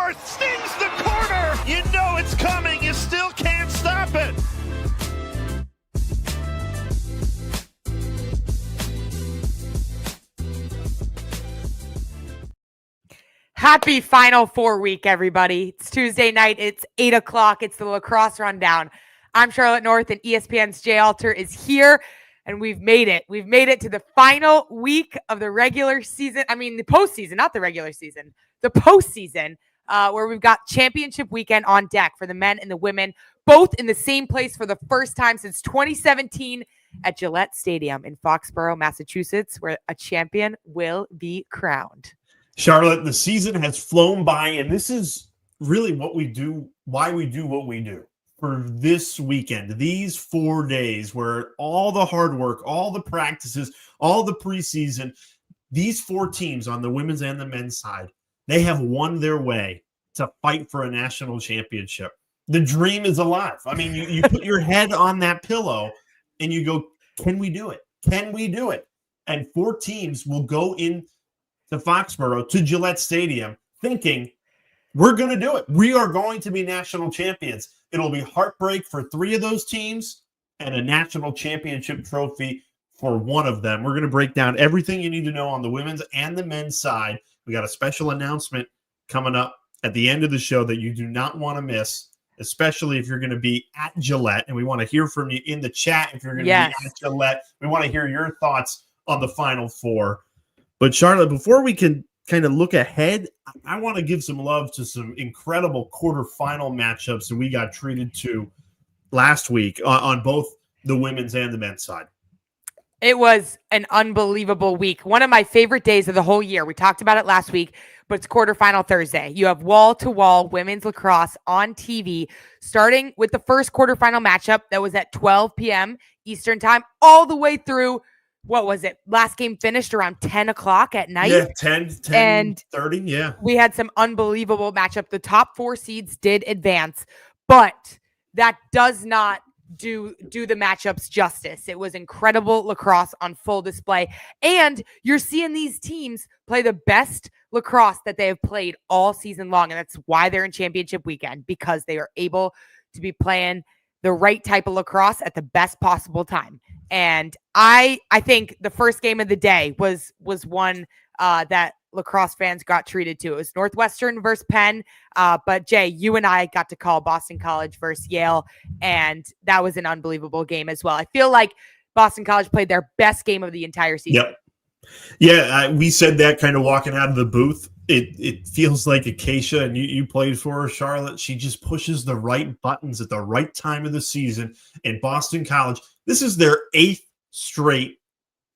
North stings the corner. You know it's coming. You still can't stop it. Happy Final Four week, everybody. It's Tuesday night. It's 8 o'clock. It's the Lacrosse Rundown. I'm Charlotte North, and ESPN's Jay Alter is here, and we've made it. We've made it to the final week of the regular season. I mean, the postseason, not the regular season. The postseason, where we've got championship weekend on deck for the men and the women, both in the same place for the first time since 2017 at Gillette Stadium in Foxborough, Massachusetts, where a champion will be crowned. Charlotte, the season has flown by, and this is really what we do, why we do what we do for this weekend, these 4 days where all the hard work, all the practices, all the preseason, these four teams on the women's and the men's side, they have won their way to fight for a national championship. The dream is alive. I mean, you put your head on that pillow and you go, can we do it? Can we do it? And four teams will go in to Foxborough, to Gillette Stadium, thinking, we're going to do it. We are going to be national champions. It'll be heartbreak for three of those teams and a national championship trophy for one of them. We're going to break down everything you need to know on the women's and the men's side. We got a special announcement coming up at the end of the show that you do not want to miss, especially if you're going to be at Gillette. And we want to hear from you in the chat if you're going to be at Gillette. We want to hear your thoughts on the Final Four. But Charlotte, before we can kind of look ahead, I want to give some love to some incredible quarterfinal matchups that we got treated to last week on both the women's and the men's side. It was an unbelievable week. One of my favorite days of the whole year. We talked about it last week, but it's quarterfinal Thursday. You have wall-to-wall women's lacrosse on TV, starting with the first quarterfinal matchup that was at 12 p.m. Eastern time, all the way through. What was it? Last game finished around 10 o'clock at night. Yeah, 10:30, yeah. We had some unbelievable matchup. The top four seeds did advance, but that does not do the matchups justice. It was incredible lacrosse on full display. And you're seeing these teams play the best lacrosse that they have played all season long. And that's why they're in championship weekend, because they are able to be playing the right type of lacrosse at the best possible time. And I think the first game of the day was one that lacrosse fans got treated to. It was Northwestern versus Penn. But Jay, you and I got to call Boston College versus Yale, and that was an unbelievable game as well. I feel like Boston College played their best game of the entire season. Yep. Yeah, we said that kind of walking out of the booth. It feels like Acacia, and you played for her, Charlotte. She just pushes the right buttons at the right time of the season. And Boston College, this is their 8th straight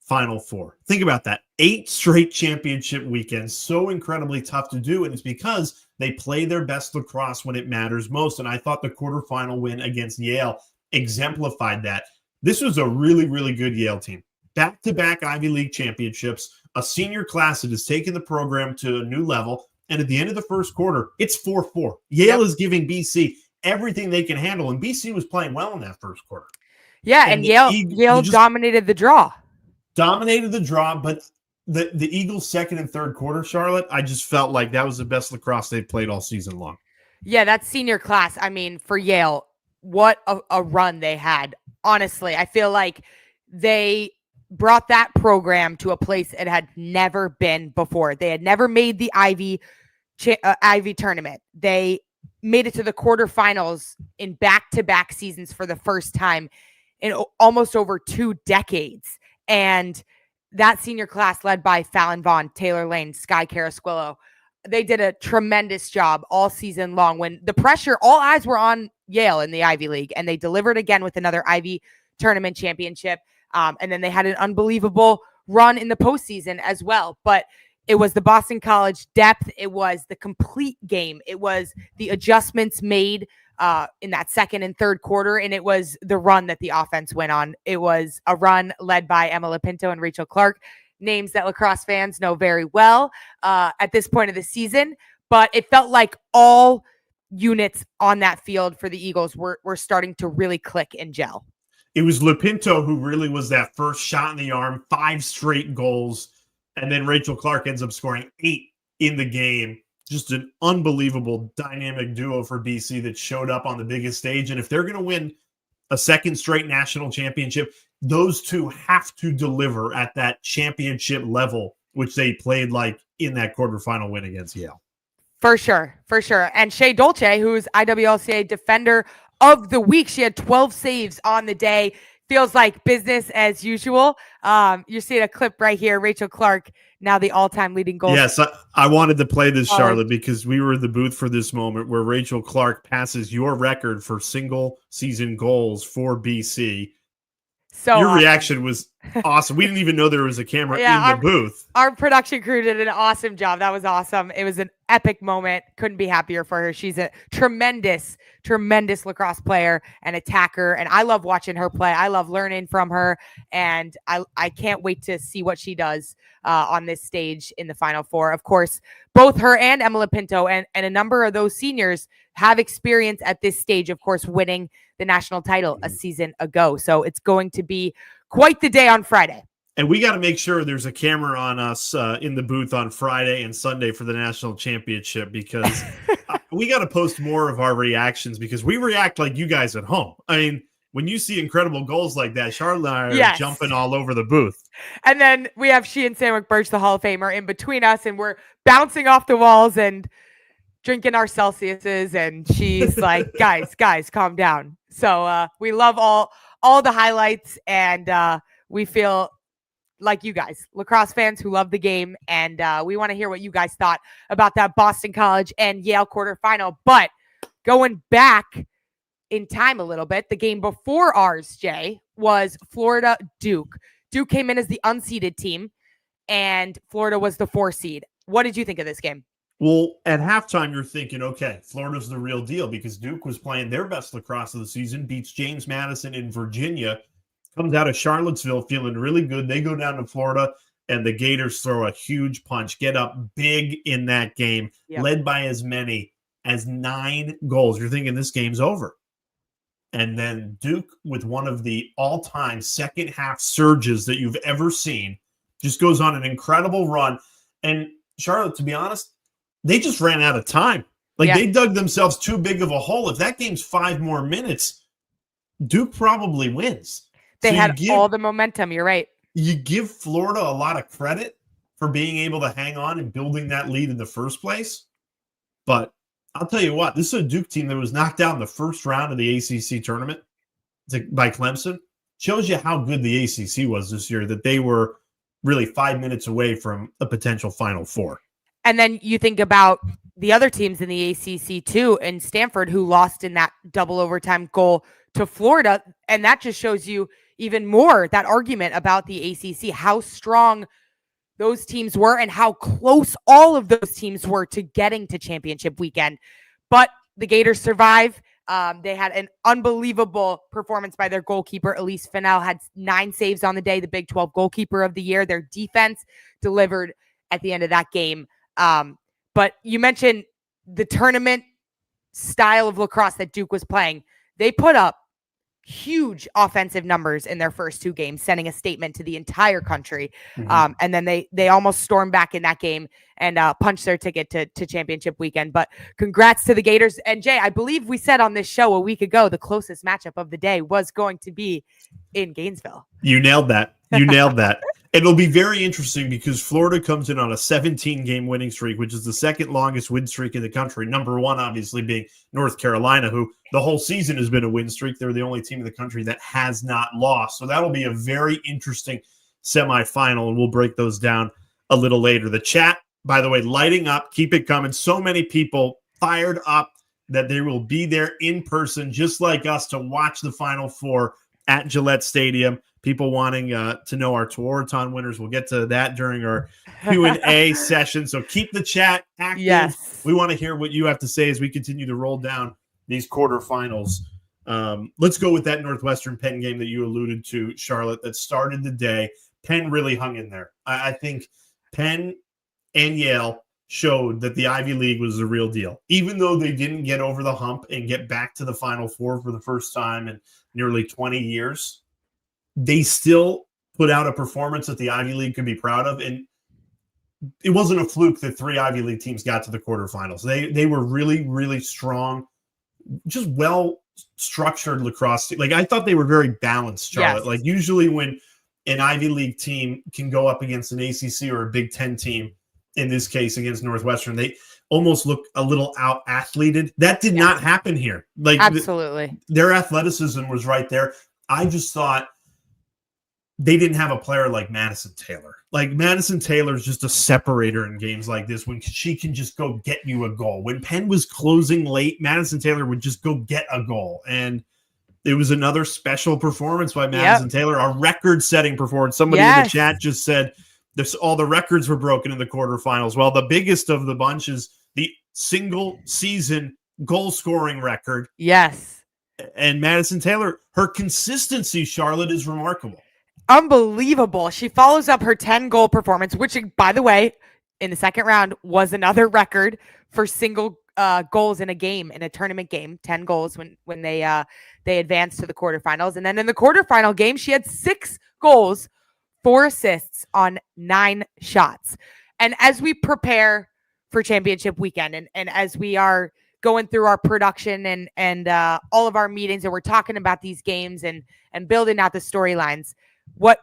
Final Four. Think about that. 8 straight championship weekends. So incredibly tough to do. And it's because they play their best lacrosse when it matters most. And I thought the quarterfinal win against Yale exemplified that. This was a really, really good Yale team. Back-to-back Ivy League championships, a senior class that has taken the program to a new level. And at the end of the first quarter, it's 4-4. Yale is giving BC everything they can handle. And BC was playing well in that first quarter. Yeah, and Yale dominated the draw. Dominated the draw, but the Eagles' second and third quarter, Charlotte, I just felt like that was the best lacrosse they've played all season long. Yeah, that senior class, I mean, for Yale, what a run they had. Honestly, I feel like they brought that program to a place it had never been before. They had never made the Ivy tournament. They made it to the quarterfinals in back-to-back seasons for the first time in almost over 2 decades. And that senior class led by Fallon Vaughn, Taylor Lane, Sky Carasquillo, they did a tremendous job all season long when the pressure, all eyes were on Yale in the Ivy League, and they delivered again with another Ivy tournament championship. And then they had an unbelievable run in the postseason as well. But it was the Boston College depth. It was the complete game. It was the adjustments made in that second and third quarter. And it was the run that the offense went on. It was a run led by Emma Lipinto and Rachel Clark, names that lacrosse fans know very well at this point of the season. But it felt like all units on that field for the Eagles were starting to really click and gel. It was Lipinto who really was that first shot in the arm, 5 straight goals. And then Rachel Clark ends up scoring 8 in the game. just an unbelievable dynamic duo for BC that showed up on the biggest stage. And if they're going to win a second straight national championship, those two have to deliver at that championship level, which they played like in that quarterfinal win against Yale. For sure. And Shea Dolce, who's IWLCA Defender of the Week, she had 12 saves on the day. Feels like business as usual. You're seeing a clip right here. Rachel Clark, now the all-time leading goal. Yes, I wanted to play this, Charlotte, because we were in the booth for this moment where Rachel Clark passes your record for single season goals for BC. So your reaction was awesome. We didn't even know there was a camera in the booth. Our production crew did an awesome job. That was awesome. It was an epic moment. Couldn't be happier for her. She's a tremendous lacrosse player and attacker. And I love watching her play. I love learning from her. And I can't wait to see what she does on this stage in the Final Four. Of course, both her and Emily Pinto and a number of those seniors have experience at this stage, of course, winning the national title a season ago. So it's going to be quite the day on Friday. And we got to make sure there's a camera on us in the booth on Friday and Sunday for the national championship, because we got to post more of our reactions, because we react like you guys at home. I mean, when you see incredible goals like that, Charlotte and I are jumping all over the booth. And then we have she and Sam McBurch, the Hall of Famer, in between us, and we're bouncing off the walls and drinking our Celsiuses, and she's like, guys, calm down. So we love all the highlights, and we feel like you guys, lacrosse fans who love the game, and we want to hear what you guys thought about that Boston College and Yale quarterfinal. But going back in time a little bit, the game before ours, Jay, was Florida-Duke. Duke came in as the unseeded team, and Florida was the 4 seed. What did you think of this game? Well, at halftime, you're thinking, okay, Florida's the real deal, because Duke was playing their best lacrosse of the season, beats James Madison in Virginia, comes out of Charlottesville feeling really good. They go down to Florida, and the Gators throw a huge punch, get up big in that game, led by as many as 9 goals. You're thinking this game's over. And then Duke, with one of the all-time second-half surges that you've ever seen, just goes on an incredible run. And Charlotte, to be honest, they just ran out of time. They dug themselves too big of a hole. If that game's 5 more minutes, Duke probably wins. They had all the momentum. You're right. You give Florida a lot of credit for being able to hang on and building that lead in the first place. But I'll tell you what, this is a Duke team that was knocked out in the first round of the ACC tournament by Clemson. Shows you how good the ACC was this year, that they were really 5 minutes away from a potential Final Four. And then you think about the other teams in the ACC too, and Stanford, who lost in that double overtime goal to Florida. And that just shows you even more that argument about the ACC, how strong those teams were and how close all of those teams were to getting to championship weekend. But the Gators survive. They had an unbelievable performance by their goalkeeper. Elise Fennell had 9 saves on the day, the Big 12 goalkeeper of the year. Their defense delivered at the end of that game. But you mentioned the tournament style of lacrosse that Duke was playing. They put up huge offensive numbers in their first 2 games, sending a statement to the entire country. And then they almost stormed back in that game and punched their ticket to championship weekend. But congrats to the Gators. And Jay, I believe we said on this show a week ago, the closest matchup of the day was going to be in Gainesville. You nailed that. You nailed that. It'll be very interesting because Florida comes in on a 17-game winning streak, which is the second longest win streak in the country. Number 1, obviously, being North Carolina, who the whole season has been a win streak. They're the only team in the country that has not lost. So that'll be a very interesting semifinal, and we'll break those down a little later. The chat, by the way, lighting up. Keep it coming. So many people fired up that they will be there in person, just like us, to watch the Final Four at Gillette Stadium. People wanting to know our Touraton winners. We'll get to that during our Q&A session. So keep the chat active. Yes. We want to hear what you have to say as we continue to roll down these quarterfinals. Let's go with that Northwestern Penn game that you alluded to, Charlotte, that started the day. Penn really hung in there. I think Penn and Yale showed that the Ivy League was the real deal. Even though they didn't get over the hump and get back to the Final Four for the first time in nearly 20 years, they still put out a performance that the Ivy League could be proud of. And it wasn't a fluke that 3 Ivy League teams got to the quarterfinals. They were really, really strong, just well structured lacrosse. Like, I thought they were very balanced, Charlotte. Yes. Like, usually when an Ivy League team can go up against an ACC or a Big Ten team, in this case against Northwestern, they almost look a little out athleted. That did not happen here. Like, absolutely, their athleticism was right there. I just thought they didn't have a player like Madison Taylor. Like, Madison Taylor is just a separator in games like this when she can just go get you a goal. When Penn was closing late, Madison Taylor would just go get a goal. And it was another special performance by Madison Taylor, a record-setting performance. Somebody in the chat just said all the records were broken in the quarterfinals. Well, the biggest of the bunch is the single-season goal-scoring record. Yes. And Madison Taylor, her consistency, Charlotte, is remarkable. Unbelievable. She follows up her 10-goal performance, which, by the way, in the second round was another record for single goals in a game, in a tournament game. 10 goals when they advanced to the quarterfinals. And then in the quarterfinal game, she had 6 goals, 4 assists on 9 shots. And as we prepare for championship weekend, and as we are going through our production and all of our meetings, and we're talking about these games and building out the storylines, what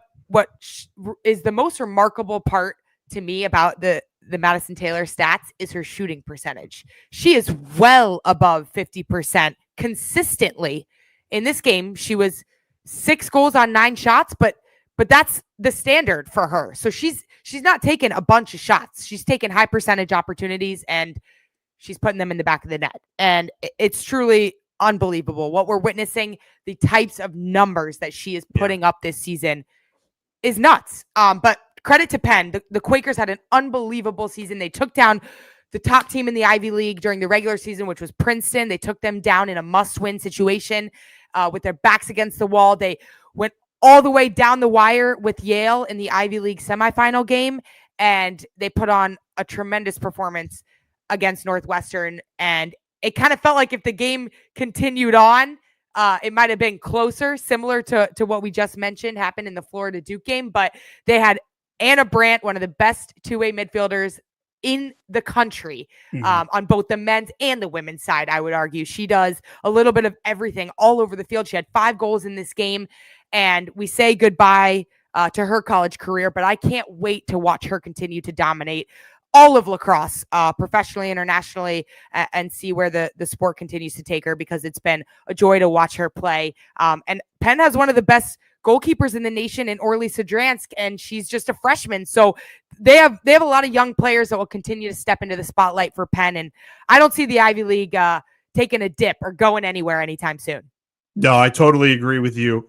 is the most remarkable part to me about the Madison Taylor stats is her shooting percentage. She is well above 50% consistently. In this game, she was 6 goals on 9 shots, but that's the standard for her. So she's not taking a bunch of shots. She's taking high percentage opportunities and she's putting them in the back of the net. And it's truly unbelievable what we're witnessing. The types of numbers that she is putting up this season is nuts. But credit to Penn. The Quakers had an unbelievable season. They took down the top team in the Ivy League during the regular season, which was Princeton. They took them down in a must-win situation with their backs against the wall. They went all the way down the wire with Yale in the Ivy League semifinal game, and they put on a tremendous performance against Northwestern. And it kind of felt like if the game continued on, it might have been closer, similar to what we just mentioned happened in the Florida Duke game. But they had Anna Brandt, one of the best two-way midfielders in the country, on both the men's and the women's side, I would argue. She does a little bit of everything all over the field. She had 5 goals in this game, and we say goodbye to her college career, but I can't wait to watch her continue to dominate all of lacrosse, professionally, internationally, and see where the sport continues to take her, because it's been a joy to watch her play. And Penn has one of the best goalkeepers in the nation in Orly Sadransk, and she's just a freshman. So they have a lot of young players that will continue to step into the spotlight for Penn. And I don't see the Ivy League taking a dip or going anywhere anytime soon. No, I totally agree with you.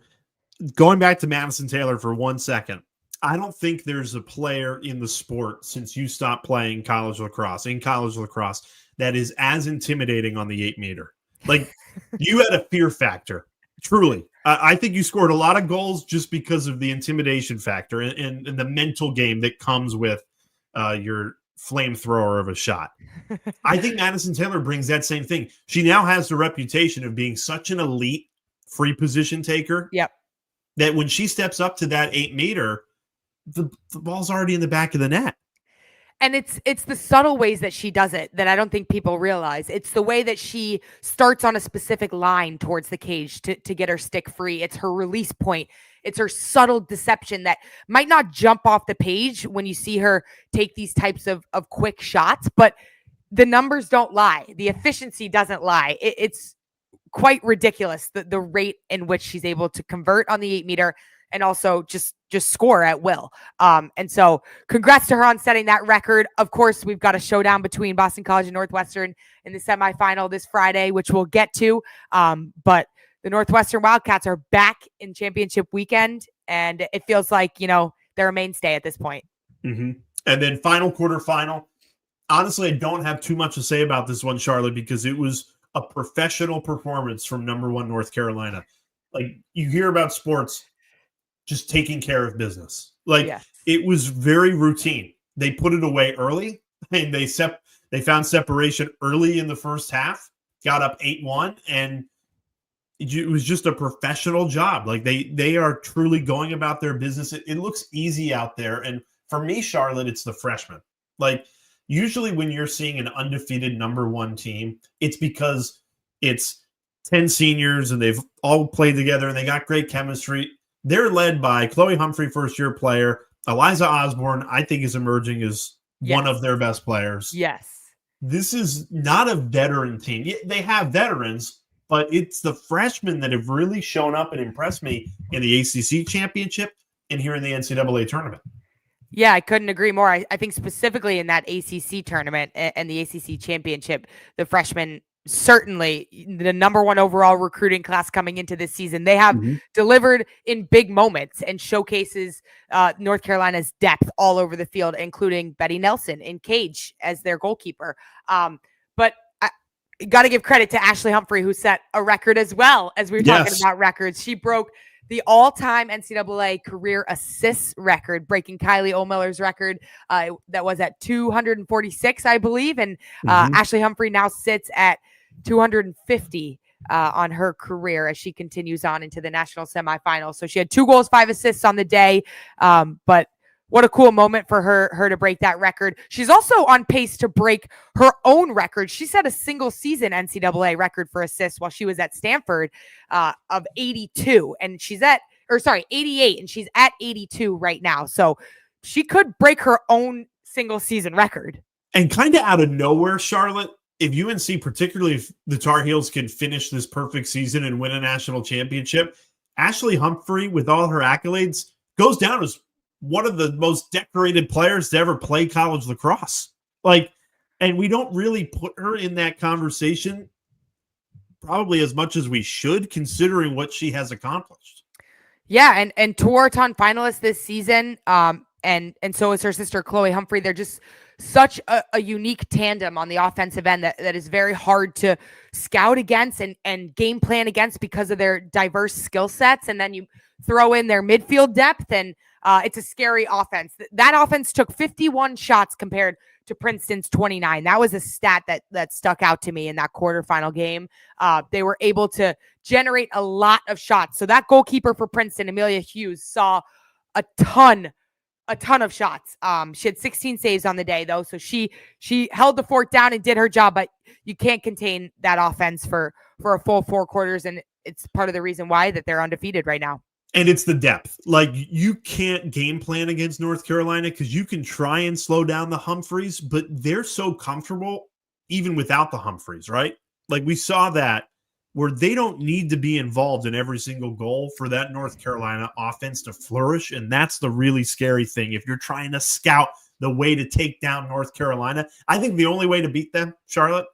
Going back to Madison Taylor for 1 second, I don't think there's a player in the sport since you stopped playing college lacrosse, that is as intimidating on the 8-meter. Like, you had a fear factor, truly. I think you scored a lot of goals just because of the intimidation factor and the mental game that comes with your flamethrower of a shot. I think Madison Taylor brings that same thing. She now has the reputation of being such an elite free position taker. Yep. That when she steps up to that 8-meter, the ball's already in the back of the net. And it's the subtle ways that she does it that I don't think people realize. It's the way that she starts on a specific line towards the cage to get her stick free. It's her release point. It's her subtle deception that might not jump off the page when you see her take these types of quick shots, but the numbers don't lie. The efficiency doesn't lie. It's quite ridiculous, the rate in which she's able to convert on the 8-meter and also just score at will. And so congrats to her on setting that record. Of course, we've got a showdown between Boston College and Northwestern in the semifinal this Friday, which we'll get to. But the Northwestern Wildcats are back in championship weekend, and it feels like, they're a mainstay at this point. Mm-hmm. And then final quarterfinal. Honestly, I don't have too much to say about this one, Charlotte, because it was a professional performance from number 1 North Carolina. Like, you hear about sports just taking care of business. It was very routine. They put it away early, and they found separation early in the first half, got up 8-1, and it was just a professional job. Like, they are truly going about their business. It looks easy out there. And for me, Charlotte, it's the freshmen. Like, usually when you're seeing an undefeated number one team, it's because it's 10 seniors and they've all played together and they got great chemistry. They're led by Chloe Humphrey, first-year player. Eliza Osborne, I think, is emerging as one of their best players. Yes. This is not a veteran team. They have veterans, but it's the freshmen that have really shown up and impressed me in the ACC championship and here in the NCAA tournament. Yeah, I couldn't agree more. I think specifically in that ACC tournament and the ACC championship, the freshmen, certainly the number one overall recruiting class coming into this season, they have delivered in big moments and showcases North Carolina's depth all over the field, including Betty Nelson in cage as their goalkeeper. But I got to give credit to Ashley Humphrey, who set a record as well, as we were talking about records. She broke the all-time NCAA career assists record, breaking Kylie O'Miller's record that was at 246, I believe. And Ashley Humphrey now sits at 250 on her career as she continues on into the national semifinals. So she had 2 goals, 5 assists on the day. But what a cool moment for her to break that record. She's also on pace to break her own record. She set a single season NCAA record for assists while she was at Stanford of 82. And she's 88. And she's at 82 right now. So she could break her own single season record. And kind of out of nowhere, Charlotte, if UNC, particularly if the Tar Heels can finish this perfect season and win a national championship, Ashley Humphrey, with all her accolades, goes down as one of the most decorated players to ever play college lacrosse. And we don't really put her in that conversation probably as much as we should, considering what she has accomplished. Yeah, and Tewaaraton finalist this season, and so is her sister Chloe Humphrey. They're just such a unique tandem on the offensive end that is very hard to scout against and game plan against because of their diverse skill sets. And then you throw in their midfield depth, and it's a scary offense. That offense took 51 shots compared to Princeton's 29. That was a stat that stuck out to me in that quarterfinal game. They were able to generate a lot of shots. So that goalkeeper for Princeton, Amelia Hughes, saw a ton of shots. She had 16 saves on the day, though. So she held the fort down and did her job, but you can't contain that offense for a full 4 quarters. And it's part of the reason why that they're undefeated right now. And it's the depth. Like, you can't game plan against North Carolina because you can try and slow down the Humphreys, but they're so comfortable even without the Humphreys, right? Like, we saw that where they don't need to be involved in every single goal for that North Carolina offense to flourish. And that's the really scary thing. If you're trying to scout the way to take down North Carolina, I think the only way to beat them, Charlotte,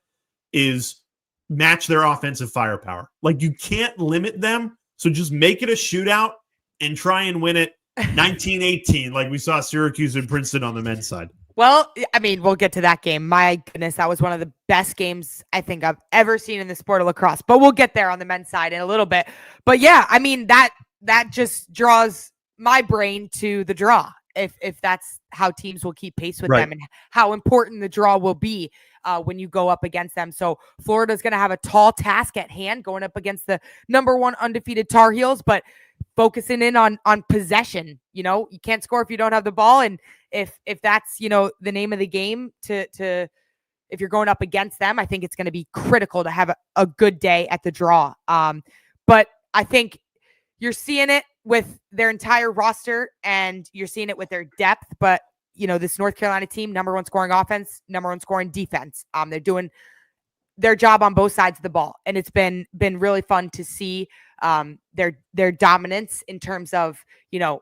is match their offensive firepower. Like, you can't limit them. So just make it a shootout and try and win it 19-18, like we saw Syracuse and Princeton on the men's side. Well, I mean, we'll get to that game. My goodness, that was one of the best games I think I've ever seen in the sport of lacrosse. But we'll get there on the men's side in a little bit. But yeah, I mean, that just draws my brain to the draw. If that's how teams will keep pace with them and how important the draw will be when you go up against them. So Florida's going to have a tall task at hand going up against the number 1 undefeated Tar Heels, but focusing in on possession. You know, you can't score if you don't have the ball. And if that's, the name of the game to if you're going up against them, I think it's going to be critical to have a good day at the draw. But I think you're seeing it with their entire roster and you're seeing it with their depth. But, this North Carolina team, number 1 scoring offense, number 1 scoring defense. They're doing their job on both sides of the ball. And it's been really fun to see their dominance in terms of,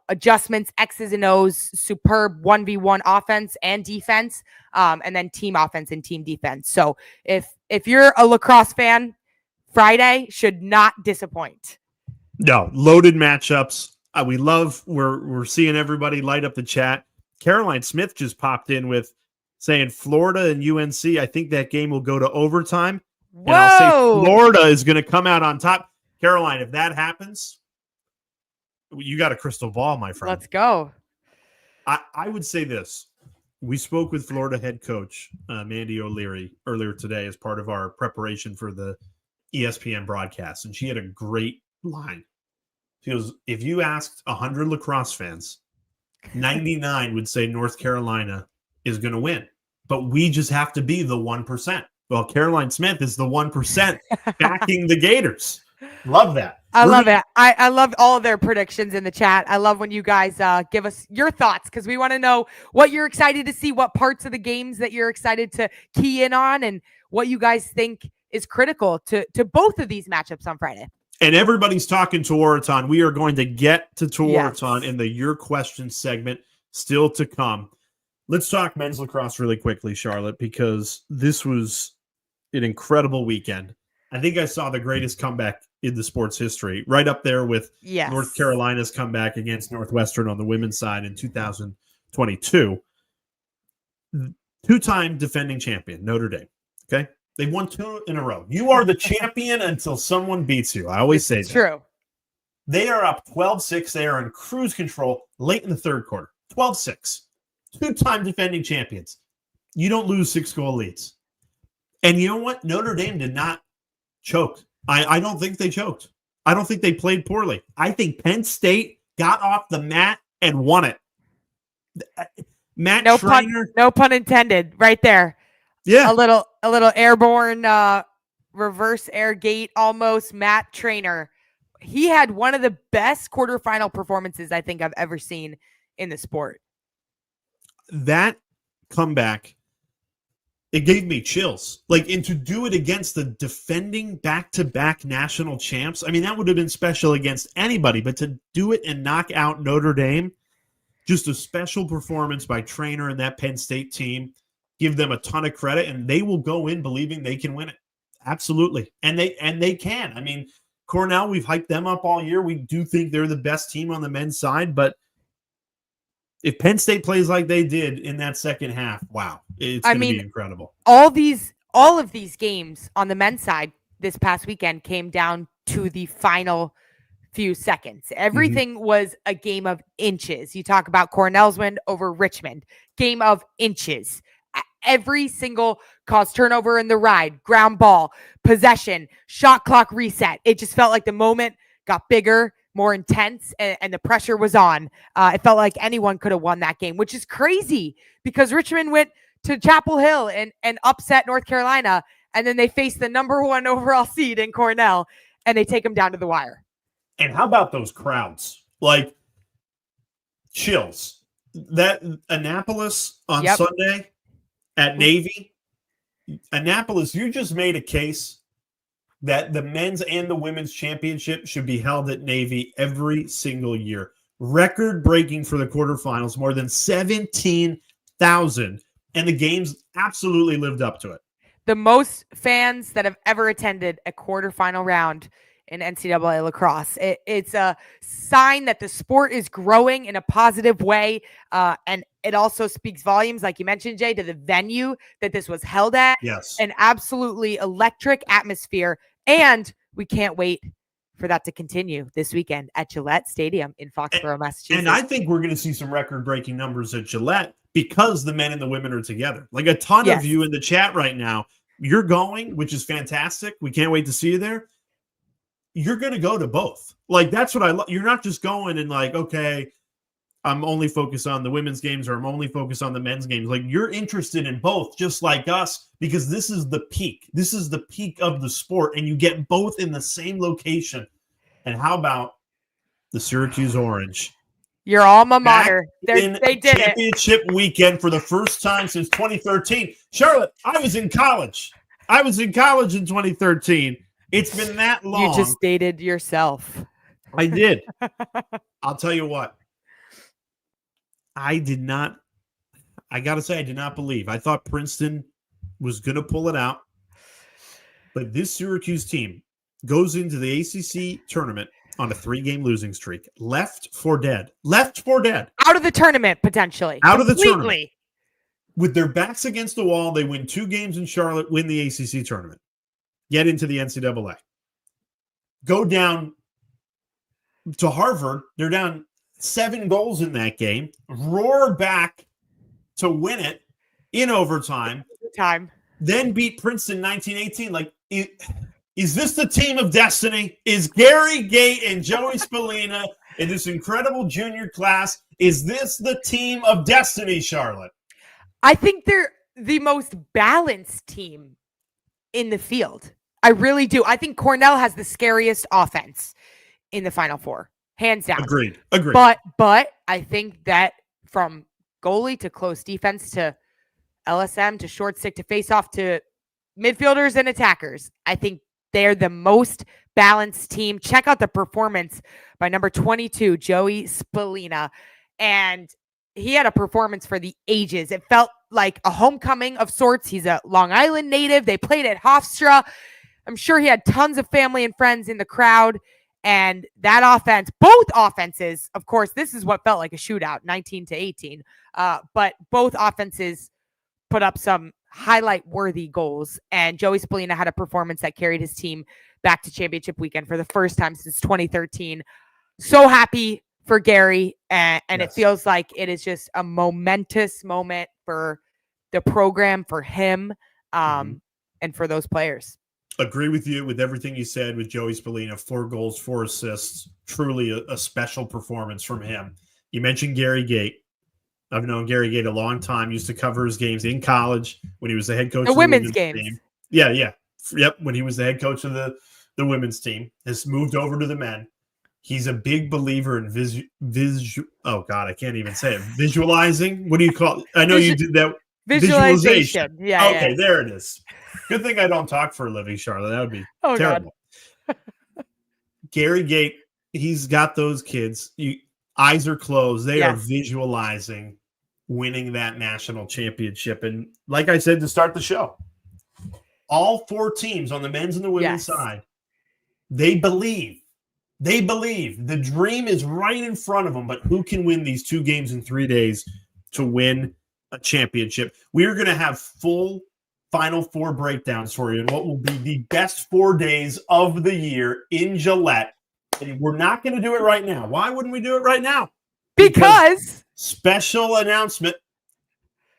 adjustments, X's and O's, superb 1v1 offense and defense, and then team offense and team defense. So if you're a lacrosse fan, Friday should not disappoint. No, loaded matchups. We're seeing everybody light up the chat. Caroline Smith just popped in with saying Florida and UNC. I think that game will go to overtime. Whoa! And I'll say Florida is going to come out on top. Caroline, if that happens, you got a crystal ball, my friend. Let's go. I would say this. We spoke with Florida head coach Mandy O'Leary earlier today as part of our preparation for the ESPN broadcast, and she had a great line. She goes, if you asked 100 lacrosse fans, 99 would say North Carolina is going to win. But we just have to be the 1%. Well, Caroline Smith is the 1% backing the Gators. Love that. I love it. I love all of their predictions in the chat. I love when you guys give us your thoughts because we want to know what you're excited to see, what parts of the games that you're excited to key in on, and what you guys think is critical to both of these matchups on Friday. And everybody's talking Tewaaraton. We are going to get to Tewaaraton in the Your Questions segment still to come. Let's talk men's lacrosse really quickly, Charlotte, because this was an incredible weekend. I think I saw the greatest comeback in the sport's history, right up there with North Carolina's comeback against Northwestern on the women's side in 2022. Two-time defending champion, Notre Dame. Okay? They won 2 in a row. You are the champion until someone beats you. I always say that. True. They are up 12-6. They are in cruise control late in the third quarter. 12-6. Two-time defending champions. You don't lose 6-goal leads. And you know what? Notre Dame did not choke. I don't think they choked. I don't think they played poorly. I think Penn State got off the mat and won it. Matt Trainer. No pun intended. Right there. Yeah. A little airborne reverse air gate almost. Matt Trainer. He had one of the best quarterfinal performances I think I've ever seen in the sport. That comeback, it gave me chills. And to do it against the defending back-to-back national champs, I mean, that would have been special against anybody, but to do it and knock out Notre Dame, just a special performance by Trainer and that Penn State team. Give them a ton of credit, and they will go in believing they can win it. Absolutely. And they can. I mean, Cornell, we've hyped them up all year. We do think they're the best team on the men's side, but if Penn State plays like they did in that second half, wow, it's going to be incredible. All of these games on the men's side this past weekend came down to the final few seconds. Everything was a game of inches. You talk about Cornell's win over Richmond, game of inches. Every single caused turnover in the ride, ground ball, possession, shot clock reset. It just felt like the moment got bigger, more intense, and the pressure was on. It felt like anyone could have won that game, which is crazy because Richmond went to Chapel Hill and upset North Carolina, and then they faced the number 1 overall seed in Cornell, and they take them down to the wire. And how about those crowds? Chills. That Annapolis on Sunday at Navy. Annapolis, you just made a case that the men's and the women's championship should be held at Navy every single year. Record-breaking for the quarterfinals, more than 17,000, and the games absolutely lived up to it. The most fans that have ever attended a quarterfinal round in NCAA lacrosse. It's a sign that the sport is growing in a positive way, and it also speaks volumes, like you mentioned, Jay, to the venue that this was held at. Yes. An absolutely electric atmosphere. And we can't wait for that to continue this weekend at Gillette Stadium in Foxborough, Massachusetts. And I think we're going to see some record-breaking numbers at Gillette because the men and the women are together. A ton of you in the chat right now, you're going, which is fantastic. We can't wait to see you there. You're going to go to both. That's what I love. You're not just going and okay, I'm only focused on the women's games or I'm only focused on the men's games. You're interested in both, just like us, because this is the peak. This is the peak of the sport, and you get both in the same location. And how about the Syracuse Orange? Your alma mater. They did championship weekend for the first time since 2013. Charlotte, I was in college. in 2013. It's been that long. You just dated yourself. I did. I'll tell you what. I got to say, I did not believe. I thought Princeton was going to pull it out. But this Syracuse team goes into the ACC tournament on a 3-game losing streak. Left for dead. Out of the tournament, potentially. Out of the tournament. With their backs against the wall, they win 2 games in Charlotte, win the ACC tournament. Get into the NCAA. Go down to Harvard. They're down 7 goals in that game. Roar back to win it in overtime. Then beat Princeton 19-18. Is this the team of destiny? Is Gary Gate and Joey Spallina in this incredible junior class, is this the team of destiny, Charlotte? I think they're the most balanced team in the field. I really do. I think Cornell has the scariest offense in the Final Four, hands down. Agreed. But I think that from goalie to close defense to LSM to short stick to face off to midfielders and attackers, I think they're the most balanced team. Check out the performance by number 22, Joey Spallina. And he had a performance for the ages. It felt like a homecoming of sorts. He's a Long Island native. They played at Hofstra. I'm sure he had tons of family and friends in the crowd. And that offense, both offenses, of course, this is what felt like a shootout, 19-18. But both offenses put up some highlight-worthy goals. And Joey Spallina had a performance that carried his team back to championship weekend for the first time since 2013. So happy for Gary. And yes, it feels like it is just a momentous moment for the program, for him, and for those players. Agree with you with everything you said with Joey Spallina. 4 goals, 4 assists. Truly a special performance from him. You mentioned Gary Gate. I've known Gary Gate a long time. Used to cover his games in college when he was the head coach of the women's games. Team. Yeah. Yep. When he was the head coach of the women's team, has moved over to the men. He's a big believer in oh God, I can't even say it. Visualizing. What do you call it? I know you did that. Visualization. Yeah. Okay, yeah. There it is. Good thing I don't talk for a living, Charlotte. That would be terrible. Gary Gate, he's got those kids. Eyes are closed. They are visualizing winning that national championship. And like I said to start the show, all 4 teams on the men's and the women's side, they believe. They believe. The dream is right in front of them, but who can win these 2 games in 3 days to win a championship? We are going to have full Final Four breakdowns for you and what will be the best 4 days of the year in Gillette. And we're not going to do it right now. Why wouldn't we do it right now? Because special announcement.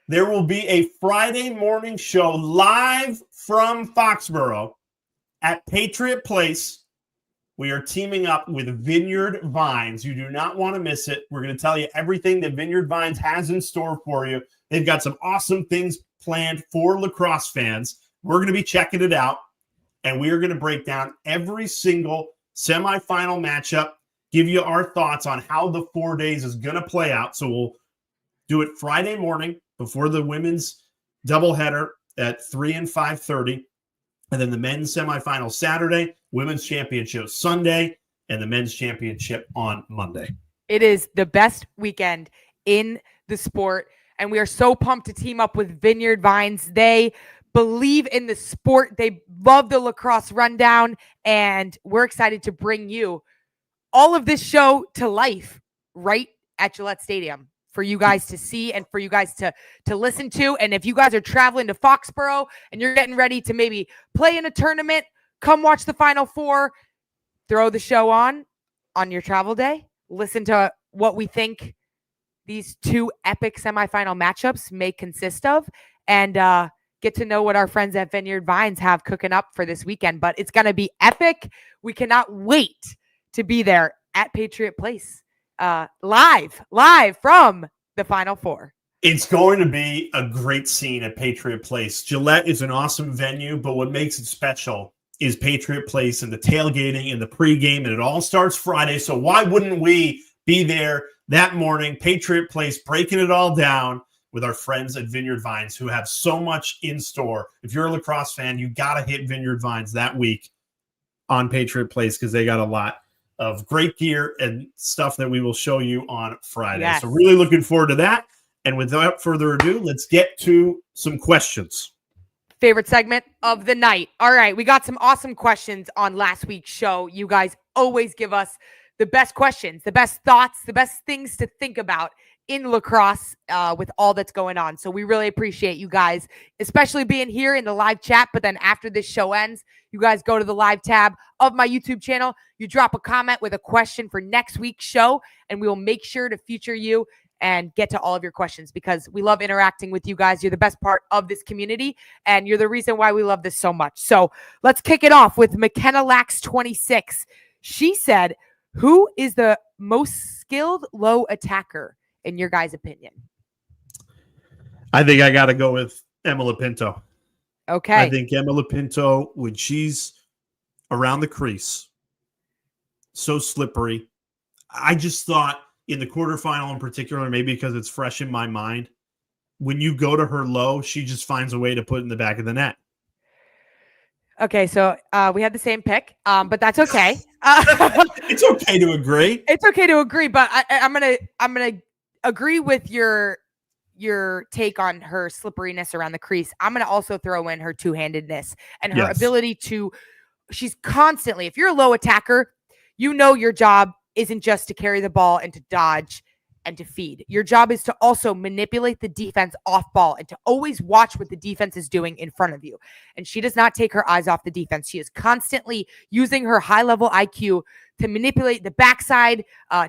There will be a Friday morning show live from Foxborough at Patriot Place. We are teaming up with Vineyard Vines. You do not want to miss it. We're going to tell you everything that Vineyard Vines has in store for you. They've got some awesome things planned for lacrosse fans. We're going to be checking it out, and we are going to break down every single semifinal matchup, give you our thoughts on how the 4 days is going to play out. So we'll do it Friday morning before the women's doubleheader at 3 and 5:30. And then the men's semifinal Saturday, women's championship Sunday, and the men's championship on Monday. It is the best weekend in the sport, and we are so pumped to team up with Vineyard Vines. They believe in the sport. They love the lacrosse rundown, and we're excited to bring you all of this show to life right at Gillette Stadium for you guys to see and for you guys to listen to. And if you guys are traveling to Foxborough and you're getting ready to maybe play in a tournament, come watch the Final Four, throw the show on your travel day, listen to what we think these 2 epic semifinal matchups may consist of, and get to know what our friends at Vineyard Vines have cooking up for this weekend. But it's going to be epic. We cannot wait to be there at Patriot Place. Live from the Final Four. It's going to be a great scene at Patriot Place. Gillette is an awesome venue, but what makes it special is Patriot Place and the tailgating and the pregame, and it all starts Friday. So why wouldn't we be there that morning, Patriot Place, breaking it all down with our friends at Vineyard Vines, who have so much in store. If you're a lacrosse fan, you got to hit Vineyard Vines that week on Patriot Place because they got a lot of great gear and stuff that we will show you on Friday. Yes. So really looking forward to that. And without further ado, let's get to some questions. Favorite segment of the night. All right, we got some awesome questions on last week's show. You guys always give us the best questions, the best thoughts, the best things to think about in lacrosse with all that's going on. So we really appreciate you guys, especially being here in the live chat. But then after this show ends, you guys go to the live tab of my YouTube channel. You drop a comment with a question for next week's show, and we will make sure to feature you and get to all of your questions because we love interacting with you guys. You're the best part of this community, and you're the reason why we love this so much. So let's kick it off with McKenna Lax 26. She said, who is the most skilled low attacker in your guys' opinion? I think I got to go with Emma Pinto. Okay. I think Emma Pinto, when she's around the crease, so slippery. I just thought in the quarterfinal in particular, maybe because it's fresh in my mind, when you go to her low, she just finds a way to put it in the back of the net. Okay, so we had the same pick, but that's okay. It's okay to agree. It's okay to agree, but I'm gonna agree with your take on her slipperiness around the crease. I'm gonna also throw in her two-handedness and her ability to. She's constantly. If you're a low attacker, you know your job isn't just to carry the ball and to dodge and to feed. Your job is to also manipulate the defense off ball and to always watch what the defense is doing in front of you. And she does not take her eyes off the defense. She is constantly using her high-level IQ to manipulate the backside,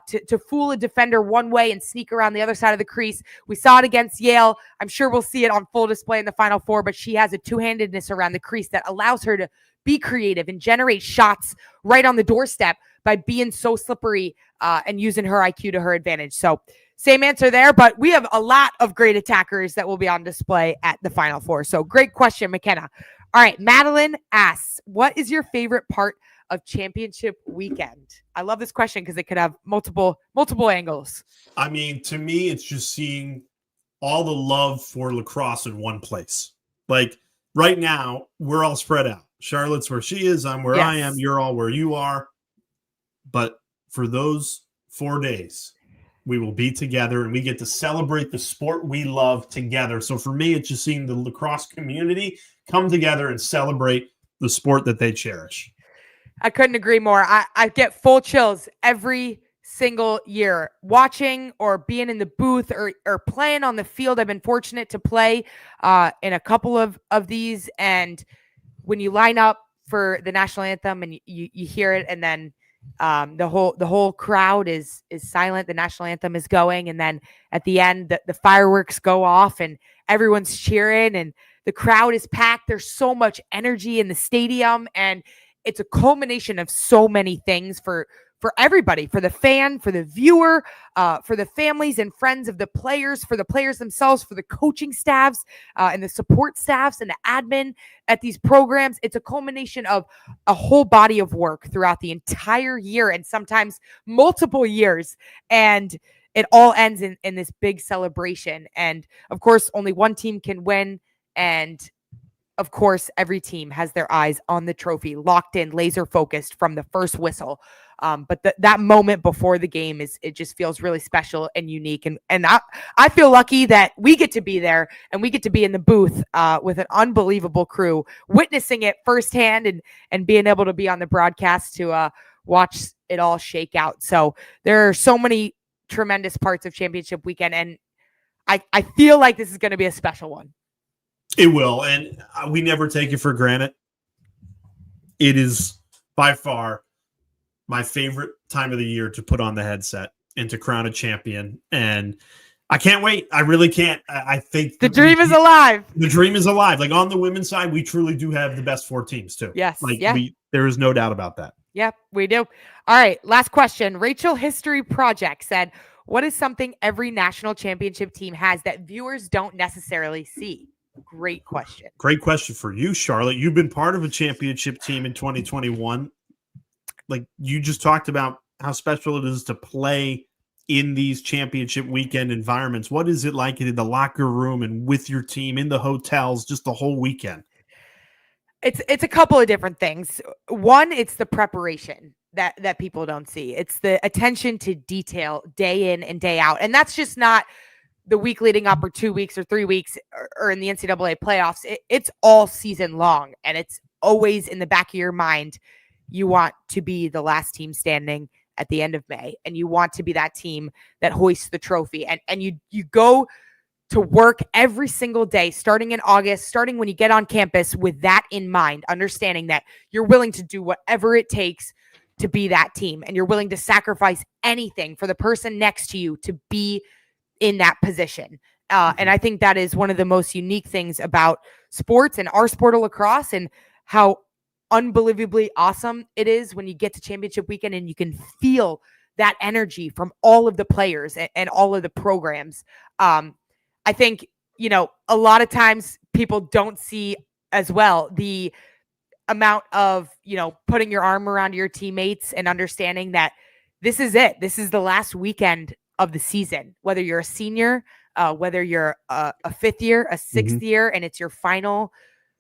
to fool a defender one way and sneak around the other side of the crease. We saw it against Yale. I'm sure we'll see it on full display in the Final Four, but she has a two-handedness around the crease that allows her to be creative and generate shots right on the doorstep by being so slippery and using her IQ to her advantage. So same answer there, but we have a lot of great attackers that will be on display at the Final Four. So great question, McKenna. All right, Madeline asks, what is your favorite part of championship weekend? I love this question because it could have multiple angles. I mean, to me, it's just seeing all the love for lacrosse in one place. Like right now, we're all spread out. Charlotte's where she is. I'm where I am. You're all where you are. But for those 4 days, we will be together and we get to celebrate the sport we love together. So for me, it's just seeing the lacrosse community come together and celebrate the sport that they cherish. I couldn't agree more. I get full chills every single year watching or being in the booth or playing on the field. I've been fortunate to play in a couple of these. And when you line up for the national anthem and you hear it, and then the whole crowd is silent, the national anthem is going, and then at the end the fireworks go off and everyone's cheering and the crowd is packed. There's so much energy in the stadium, and it's a culmination of so many things for everybody, for the fan, for the viewer, for the families and friends of the players, for the players themselves, for the coaching staffs and the support staffs and the admin at these programs. It's a culmination of a whole body of work throughout the entire year and sometimes multiple years. And it all ends in this big celebration. And of course, only one team can win. And of course, every team has their eyes on the trophy, locked in, laser focused from the first whistle. But that moment before the game it just feels really special and unique. And I feel lucky that we get to be there and we get to be in the booth with an unbelievable crew, witnessing it firsthand and being able to be on the broadcast to watch it all shake out. So there are so many tremendous parts of championship weekend. And I feel like this is going to be a special one. It will, and we never take it for granted. It is by far my favorite time of the year to put on the headset and to crown a champion, and I can't wait. I really can't. I think the dream is alive. The dream is alive. Like on the women's side, we truly do have the best 4 teams too. Yes, there is no doubt about that. Yep, we do. All right, last question. Rachel History Project said, what is something every national championship team has that viewers don't necessarily see? Great question. Great question for you, Charlotte. You've been part of a championship team in 2021. Like you just talked about how special it is to play in these championship weekend environments. What is it like in the locker room and with your team in the hotels, just the whole weekend? It's a couple of different things. One, it's the preparation that people don't see. It's the attention to detail day in and day out. And that's just not the week leading up or 2 weeks or 3 weeks or in the NCAA playoffs. It's all season long, and it's always in the back of your mind. You want to be the last team standing at the end of May, and you want to be that team that hoists the trophy. And you go to work every single day, starting in August, starting when you get on campus with that in mind, understanding that you're willing to do whatever it takes to be that team, and you're willing to sacrifice anything for the person next to you to be in that position. And I think that is one of the most unique things about sports and our sport of lacrosse, and how unbelievably awesome it is when you get to championship weekend and you can feel that energy from all of the players and all of the programs. I think, a lot of times people don't see as well the amount of, putting your arm around your teammates and understanding that this is it. This is the last weekend of the season, whether you're a senior, whether you're a fifth year, a sixth year, and it's your final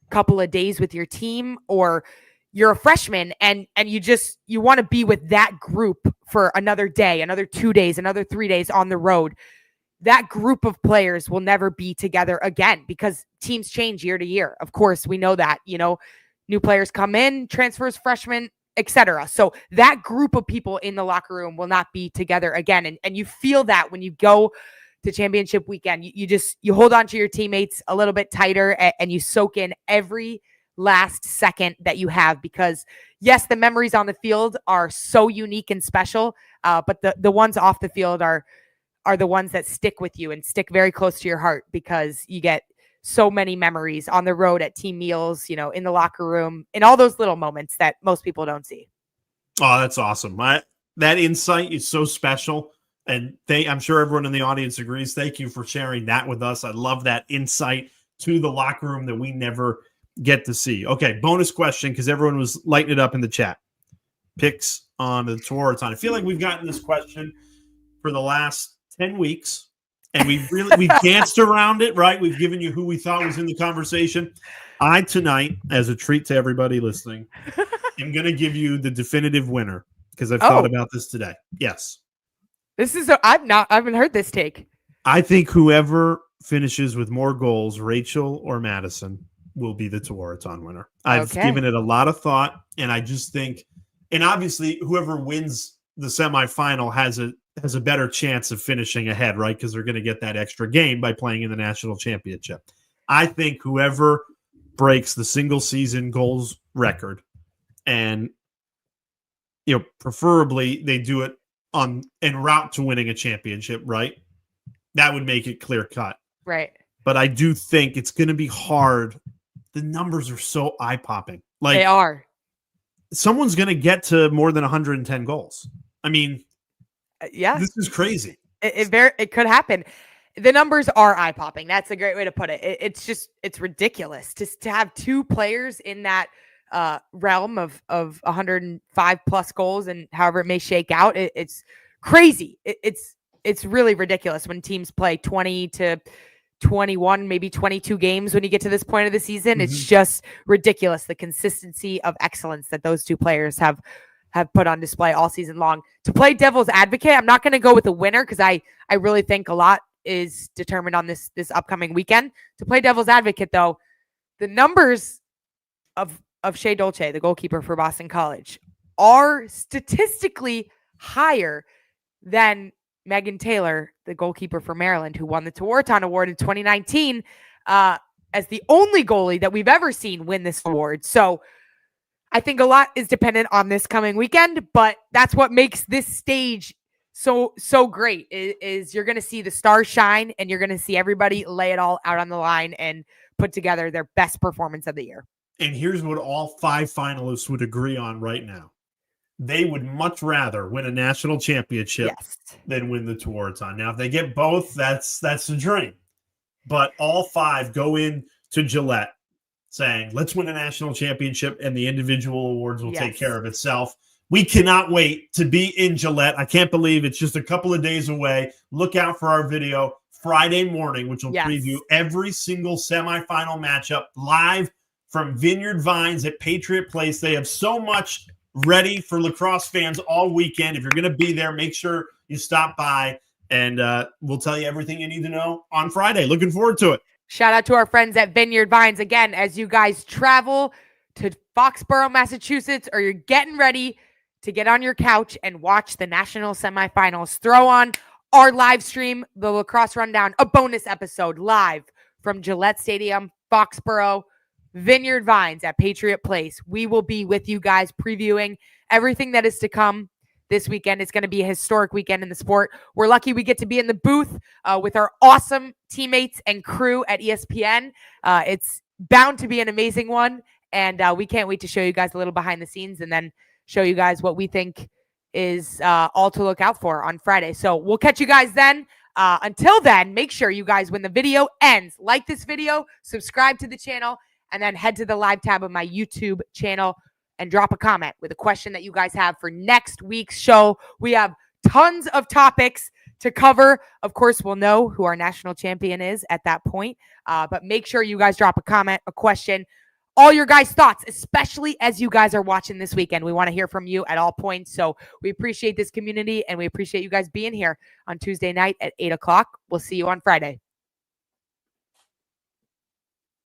couple of days with your team, or you're a freshman and you want to be with that group for another day, another 2 days, another 3 days on the road. That group of players will never be together again because teams change year to year. Of course, we know that, new players come in, transfers, freshmen, etc. So that group of people in the locker room will not be together again. And you feel that when you go to championship weekend, you hold on to your teammates a little bit tighter and you soak in every last second that you have, because yes, the memories on the field are so unique and special, but the ones off the field are the ones that stick with you and stick very close to your heart, because you get so many memories on the road, at team meals, in the locker room, in all those little moments that most people don't see. Oh, that's awesome. That insight is so special. And I'm sure everyone in the audience agrees. Thank you for sharing that with us. I love that insight to the locker room that we never get to see. Okay, bonus question, because everyone was lighting it up in the chat. Picks on the Touraton. I feel like we've gotten this question for the last 10 weeks, and we've danced around it, right? We've given you who we thought was in the conversation. I, tonight, as a treat to everybody listening, am going to give you the definitive winner, because I've thought about this today. Yes. This is I haven't heard this take. I think whoever finishes with more goals, Rachel or Madison, will be the Touraton winner. I've given it a lot of thought, and I just think, and obviously whoever wins the semifinal has a better chance of finishing ahead, right? Because they're going to get that extra game by playing in the national championship. I think whoever breaks the single season goals record, and preferably they do it en route to winning a championship, right? That would make it clear cut. Right. But I do think it's going to be hard. The numbers are so eye-popping. Like, they are. Someone's going to get to more than 110 goals. I mean, yeah, this is crazy. It could happen. The numbers are eye-popping. That's a great way to put it. It's ridiculous to have two players in that realm of 105 plus goals, and however it may shake out, it's crazy. It's really ridiculous when teams play 20 to 21, maybe 22 games when you get to this point of the season. It's just ridiculous, the consistency of excellence that those two players have put on display all season long. To play devil's advocate, I'm not going to go with the winner, because I really think a lot is determined on this upcoming weekend. To play devil's advocate, though, the numbers of Shea Dolce, the goalkeeper for Boston College, are statistically higher than Megan Taylor, the goalkeeper for Maryland, who won the Touraton Award in 2019 as the only goalie that we've ever seen win this award. So I think a lot is dependent on this coming weekend, but that's what makes this stage so great is you're going to see the stars shine, and you're going to see everybody lay it all out on the line and put together their best performance of the year. And here's what all 5 finalists would agree on right now. They would much rather win a national championship than win the Touraton. Now, if they get both, that's a dream. But all 5 go in to Gillette saying, let's win a national championship, and the individual awards will take care of itself. We cannot wait to be in Gillette. I can't believe it's just a couple of days away. Look out for our video Friday morning, which will preview every single semifinal matchup live from Vineyard Vines at Patriot Place. They have so much ready for lacrosse fans all weekend. If you're going to be there, make sure you stop by, and we'll tell you everything you need to know on Friday. Looking forward to it. Shout out to our friends at Vineyard Vines. Again, as you guys travel to Foxborough, Massachusetts, or you're getting ready to get on your couch and watch the national semifinals, throw on our live stream, the Lacrosse Rundown, a bonus episode live from Gillette Stadium, Foxborough, Vineyard Vines at Patriot Place. We will be with you guys previewing everything that is to come this weekend. It's going to be a historic weekend in the sport. We're lucky we get to be in the booth with our awesome teammates and crew at ESPN. It's bound to be an amazing one, and we can't wait to show you guys a little behind the scenes and then show you guys what we think is all to look out for on Friday. So we'll catch you guys then. Until then, make sure you guys, when the video ends, like this video, subscribe to the channel, and then head to the live tab of my YouTube channel and drop a comment with a question that you guys have for next week's show. We have tons of topics to cover. Of course, we'll know who our national champion is at that point. But make sure you guys drop a comment, a question, all your guys' thoughts, especially as you guys are watching this weekend. We want to hear from you at all points. So we appreciate this community, and we appreciate you guys being here on Tuesday night at 8 o'clock. We'll see you on Friday.